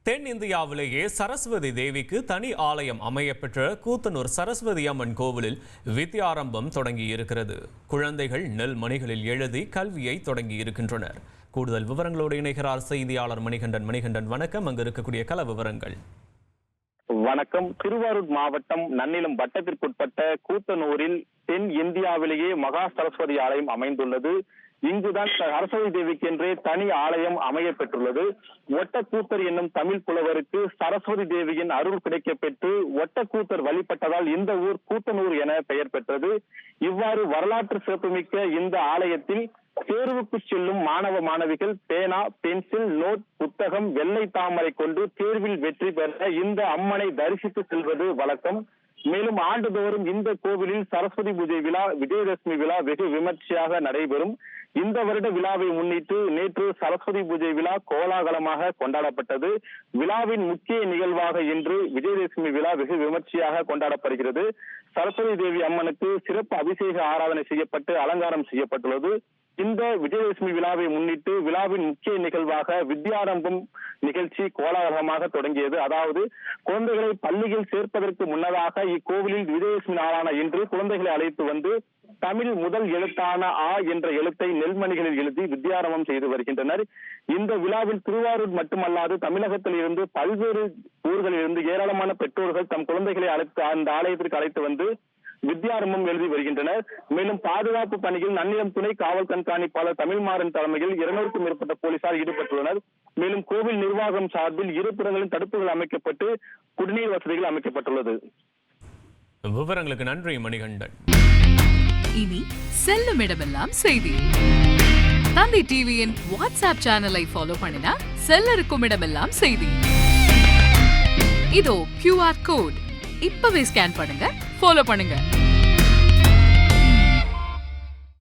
தென்னிந்தியாவிலேயே சரஸ்வதி தேவிக்கு தனி ஆலயம் அமையப்பெற்ற கூத்தனூர் சரஸ்வதி அம்மன் கோவிலில் வித்யாரம்பம் தொடங்கி இருக்கிறது. குழந்தைகள் நெல் மணிகளில் எழுதி கல்வியை தொடங்கி இருக்கின்றனர். கூடுதல் விவரங்களோடு இணைகிறார் செய்தியாளர் மணிகண்டன். வணக்கம். அங்கு இருக்கக்கூடிய கள விவரங்கள். வணக்கம். திருவாரூர் மாவட்டம் நன்னிலம் வட்டத்திற்குட்பட்ட கூத்தனூரில் தென் இந்தியாவிலேயே மகா சரஸ்வதி ஆலயம் அமைந்துள்ளது. இங்குதான் சரஸ்வதி தேவிக்கென்றே தனி ஆலயம் அமைய பெற்றுள்ளது. ஒட்டக்கூத்தர் என்னும் தமிழ் புலவருக்கு சரஸ்வதி தேவியின் அருள் கிடைக்க பெற்று ஒட்டக்கூத்தர் வழிபட்டதால் இந்த ஊர் கூத்தனூர் என பெயர் பெற்றது. இவ்வாறு வரலாற்று சிறப்புமிக்க இந்த ஆலயத்தில் தேர்வுக்கு செல்லும் மாணவ மாணவிகள் பேனா, பென்சில், நோட், புத்தகம், வெள்ளை தாமரை கொண்டு தேர்வில் வெற்றி பெற இந்த அம்மனை தரிசித்து செல்வது வழக்கம். மேலும் ஆண்டுதோறும் இந்த கோவிலில் சரஸ்வதி பூஜை விழா, விஜயதசமி விழா வெகு விமர்சையாக நடைபெறும். இந்த வருட விழாவை முன்னிட்டு நேற்று சரஸ்வதி பூஜை விழா கோலாகலமாக கொண்டாடப்பட்டது. விழாவின் முக்கிய நிகழ்வாக இன்று விஜயதசமி விழா வெகு விமர்சையாக கொண்டாடப்படுகிறது. சரஸ்வதி தேவி அம்மனுக்கு சிறப்பு அபிஷேக ஆராதனை செய்யப்பட்டு அலங்காரம் செய்யப்பட்டுள்ளது. இந்த விஜயதசமி விழாவை முன்னிட்டு விழாவின் முக்கிய நிகழ்வாக வித்யாரம்பம் நிகழ்ச்சி கோலாகலமாக தொடங்கியது. அதாவது குழந்தைகளை பள்ளியில் சேர்ப்பதற்கு முன்னதாக இக்கோவிலில் விஜயதசமி நாளான இன்று குழந்தைகளை அழைத்து வந்து தமிழ் முதல் எழுத்தான ஆ என்ற எழுத்தை நெல்மணிகளில் எழுதி வித்யாரம்பம் செய்து வருகின்றனர். இந்த விழாவில் திருவாரூர் மட்டுமல்லாது தமிழகத்தில் இருந்து பல்வேறு ஊர்களில் இருந்து ஏராளமான பெற்றோர்கள் தம் குழந்தைகளை அழைத்து அந்த ஆலயத்திற்கு அழைத்து வந்து வித்யாரம்பம் எழுதி வருகின்றனர். மேலும் பாதுகாப்பு பணியில் நன்னிலம் துணை காவல் கண்காணிப்பாளர் தமிழ்மாறன் தலைமையில் 200க்கும் மேற்பட்ட போலீசார் ஈடுபட்டுள்ளனர். மேலும் கோவில் நிர்வாகம் சார்பில் இருபுறங்களில் தடுப்புகள் அமைக்கப்பட்டு குடிநீர் வசதிகள் அமைக்கப்பட்டுள்ளது. விவரங்களுக்கு நன்றி மணிகண்டன். இனி செல்லும் இடமெல்லாம் செய்தி. தந்தி டிவியின் வாட்ஸ்அப் சேனலை ஃபாலோ பண்ணினா செல்ல இருக்கும் இடமெல்லாம் செய்தி. இதோ QR கோட் இப்பவே ஸ்கேன் பண்ணுங்க, ஃபாலோ பண்ணுங்க.